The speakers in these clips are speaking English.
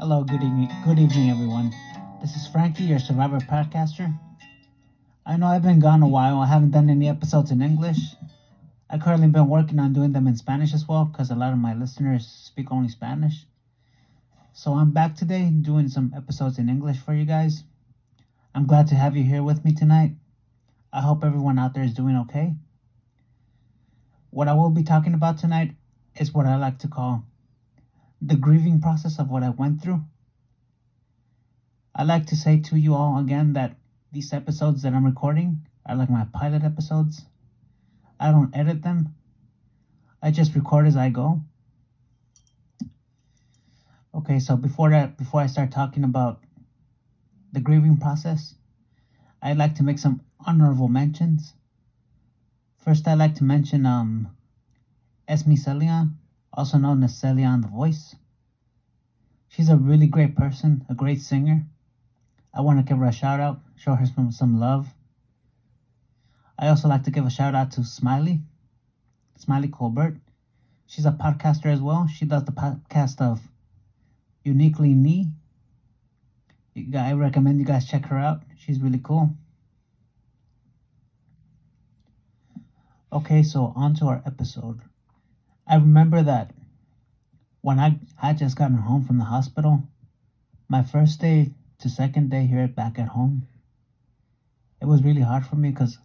Hello, good evening, everyone. This is Frankie, your Survivor podcaster. I know I've been gone a while. I haven't done any episodes in English. I currently been working on doing them in Spanish as well, because a lot of my listeners speak only Spanish. So I'm back today doing some episodes in English for you guys. I'm glad to have you here with me tonight. I hope everyone out there is doing okay. What I will be talking about tonight is what I like to call the grieving process of what I went through. I like to say to you all again that these episodes that I'm recording are like my pilot episodes. I don't edit them. I just record as I go. Okay, so before I start talking about the grieving process, I'd like to make some honorable mentions. First, I'd like to mention Esme Celion, also known as Celion the Voice. She's a really great person, a great singer. I want to give her a shout out, show her some love. I also like to give a shout out to Smiley Colbert. She's a podcaster as well. She does the podcast of Uniquely Me. I recommend you guys check her out. She's really cool. Okay, so on to our episode. I remember that when I had just gotten home from the hospital, my first day to second day here back at home, it was really hard for me because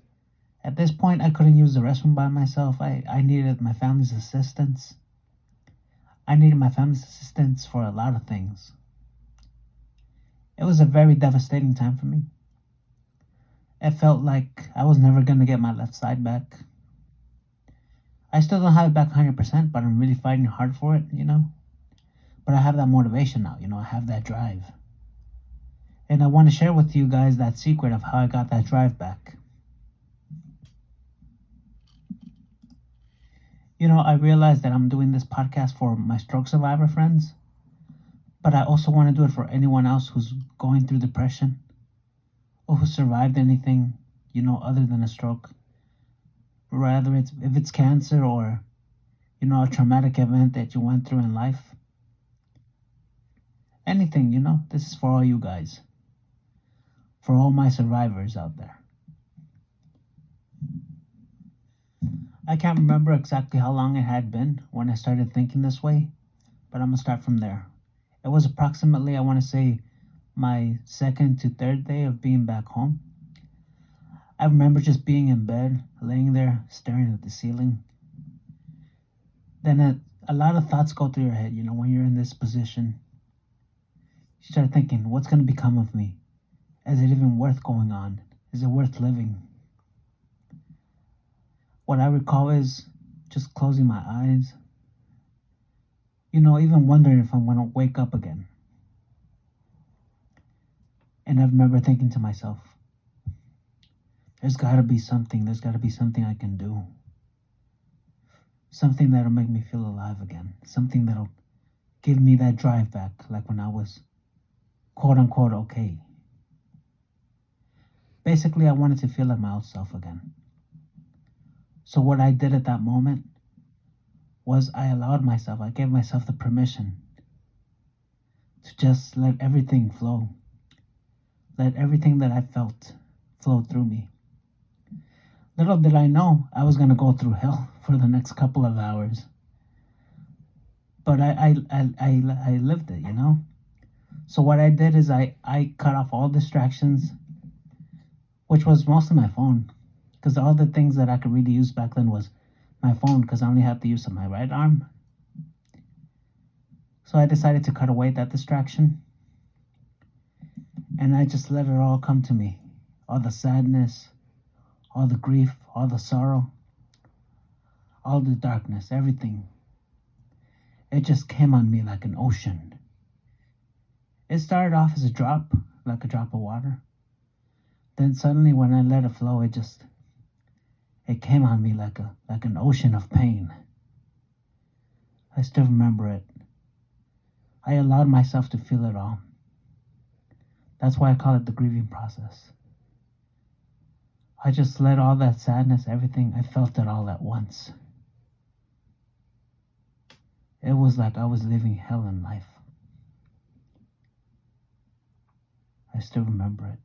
at this point I couldn't use the restroom by myself. I needed my family's assistance. I needed my family's assistance for a lot of things. It was a very devastating time for me. It felt like I was never going to get my left side back. I still don't have it back 100%, but I'm really fighting hard for it, But I have that motivation now, I have that drive. And I want to share with you guys that secret of how I got that drive back. I realized that I'm doing this podcast for my stroke survivor friends, but I also want to do it for anyone else who's going through depression or who survived anything, other than a stroke. Rather if it's cancer or, a traumatic event that you went through in life. Anything, this is for all you guys. For all my survivors out there. I can't remember exactly how long it had been when I started thinking this way, but I'm going to start from there. It was approximately, I want to say, my second to third day of being back home. I remember just being in bed, laying there, staring at the ceiling. Then a lot of thoughts go through your head, when you're in this position. You start thinking, what's going to become of me? Is it even worth going on? Is it worth living? What I recall is just closing my eyes. Even wondering if I'm going to wake up again. And I remember thinking to myself, there's got to be something. There's got to be something I can do. Something that'll make me feel alive again. Something that'll give me that drive back, like when I was quote unquote okay. Basically, I wanted to feel like my old self again. So what I did at that moment was I gave myself the permission to just let everything flow. Let everything that I felt flow through me. Little did I know I was going to go through hell for the next couple of hours. But I lived it, So what I did is I cut off all distractions, which was mostly my phone. Because all the things that I could really use back then was my phone, because I only had the use of my right arm. So I decided to cut away that distraction. And I just let it all come to me. All the sadness, all the grief, all the sorrow, all the darkness, everything. It just came on me like an ocean. It started off as a drop, like a drop of water. Then suddenly when I let it flow, it came on me like an ocean of pain. I still remember it. I allowed myself to feel it all. That's why I call it the grieving process. I just let all that sadness, everything, I felt it all at once. It was like I was living hell in life. I still remember it.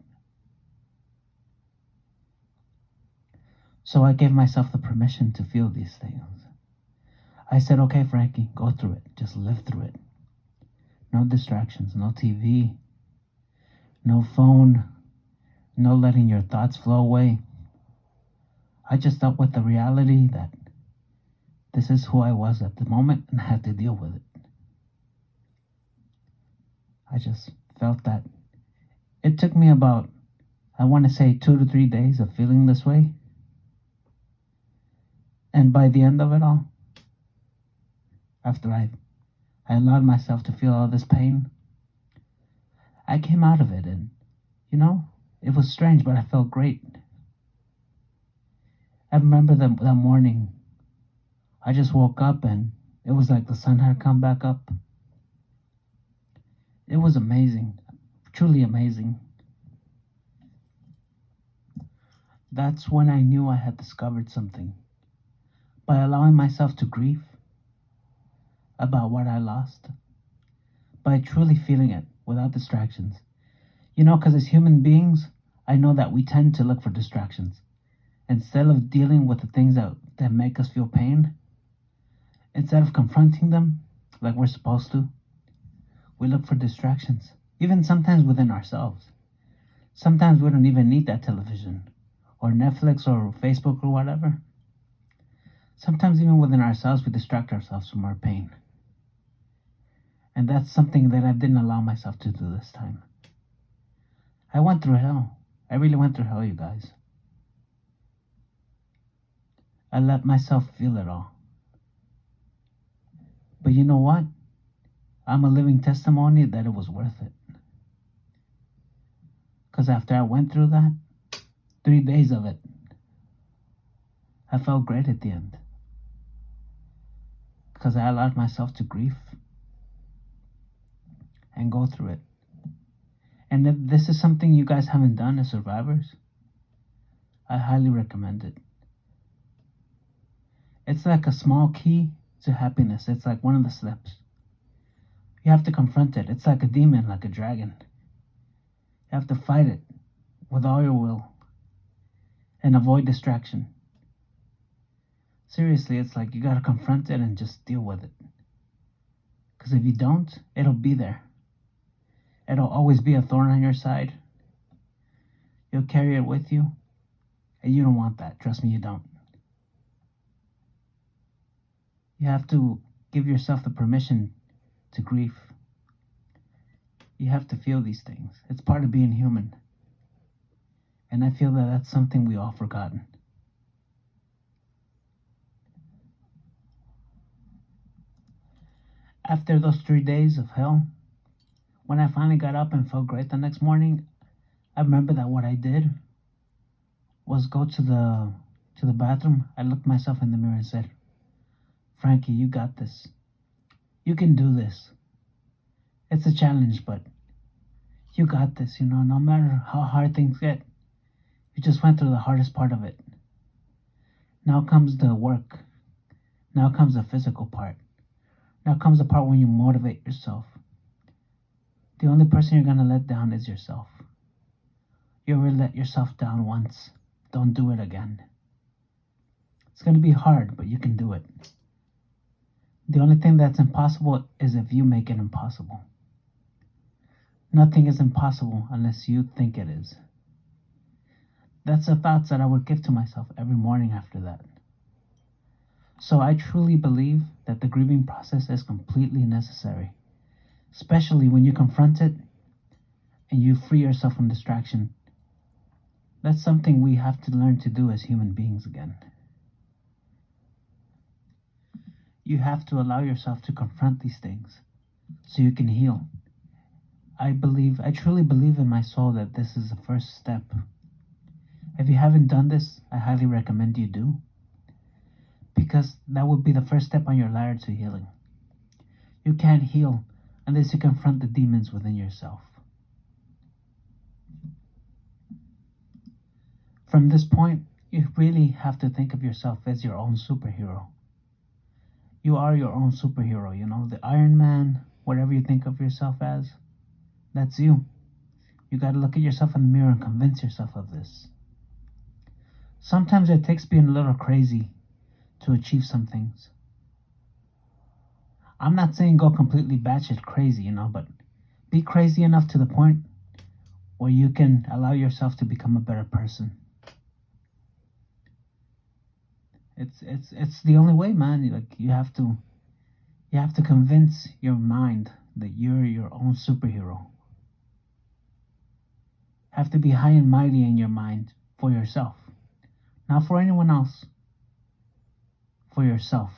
So I gave myself the permission to feel these things. I said, okay, Frankie, go through it. Just live through it. No distractions, no TV, no phone, no letting your thoughts flow away. I just dealt with the reality that this is who I was at the moment and I had to deal with it. I just felt that. It took me about, I want to say, 2 to 3 days of feeling this way. And by the end of it all, after I allowed myself to feel all this pain, I came out of it, and, it was strange, but I felt great. I remember that morning, I just woke up and it was like the sun had come back up. It was amazing, truly amazing. That's when I knew I had discovered something. By allowing myself to grieve about what I lost, by truly feeling it without distractions. Because as human beings, I know that we tend to look for distractions. Instead of dealing with the things that make us feel pain, instead of confronting them like we're supposed to, we look for distractions, even sometimes within ourselves. Sometimes we don't even need that television, or Netflix, or Facebook, or whatever. Sometimes even within ourselves, we distract ourselves from our pain. And that's something that I didn't allow myself to do this time. I went through hell. I really went through hell, you guys. I let myself feel it all. But you know what? I'm a living testimony that it was worth it. Because after I went through that, 3 days of it, I felt great at the end. Because I allowed myself to grieve and go through it. And if this is something you guys haven't done as survivors, I highly recommend it. It's like a small key to happiness. It's like one of the steps. You have to confront it. It's like a demon, like a dragon. You have to fight it with all your will and avoid distraction. Seriously, it's like you gotta confront it and just deal with it. Because if you don't, it'll be there. It'll always be a thorn on your side. You'll carry it with you. And you don't want that. Trust me, you don't. You have to give yourself the permission to grieve. You have to feel these things. It's part of being human. And I feel that that's something we all forgotten. After those 3 days of hell, when I finally got up and felt great the next morning, I remember that what I did was go to the bathroom. I looked myself in the mirror and said, Frankie, you got this. You can do this. It's a challenge, but you got this, no matter how hard things get. You just went through the hardest part of it. Now comes the work. Now comes the physical part. Now comes the part when you motivate yourself. The only person you're going to let down is yourself. You ever let yourself down once, don't do it again. It's going to be hard, but you can do it. The only thing that's impossible is if you make it impossible. Nothing is impossible unless you think it is. That's the thoughts that I would give to myself every morning after that. So I truly believe that the grieving process is completely necessary, especially when you confront it and you free yourself from distraction. That's something we have to learn to do as human beings again. You have to allow yourself to confront these things so you can heal. I truly believe in my soul that this is the first step. If you haven't done this, I highly recommend you do. Because that would be the first step on your ladder to healing. You can't heal unless you confront the demons within yourself. From this point, you really have to think of yourself as your own superhero. You are your own superhero, the Iron Man, whatever you think of yourself as, that's you. You gotta look at yourself in the mirror and convince yourself of this. Sometimes it takes being a little crazy to achieve some things. I'm not saying go completely batshit crazy, but be crazy enough to the point where you can allow yourself to become a better person. It's the only way, man. Like you have to convince your mind that you're your own superhero. Have to be high and mighty in your mind for yourself. Not for anyone else. For yourself.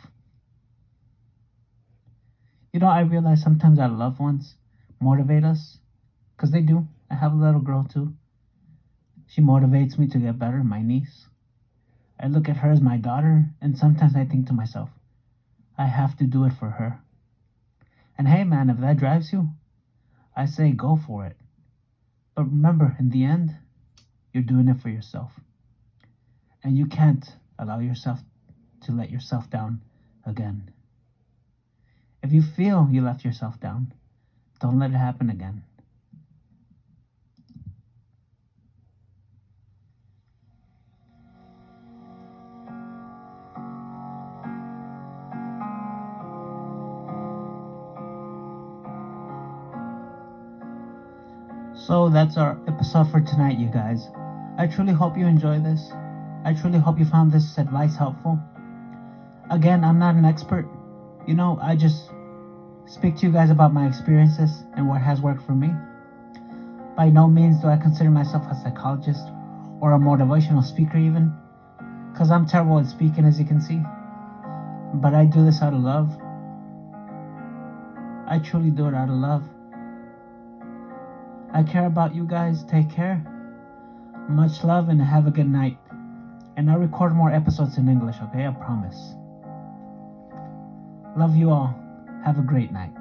I realize sometimes our loved ones motivate us. Because they do. I have a little girl too. She motivates me to get better, my niece. I look at her as my daughter, and sometimes I think to myself, I have to do it for her. And hey man, if that drives you, I say go for it. But remember, in the end, you're doing it for yourself. And you can't allow yourself to let yourself down again. If you feel you left yourself down, don't let it happen again. So that's our episode for tonight, you guys. I truly hope you enjoy this. I truly hope you found this advice helpful. Again, I'm not an expert. I just speak to you guys about my experiences and what has worked for me. By no means do I consider myself a psychologist or a motivational speaker even, because I'm terrible at speaking, as you can see. But I do this out of love. I truly do it out of love. I care about you guys. Take care. Much love and have a good night. And I'll record more episodes in English, okay? I promise. Love you all. Have a great night.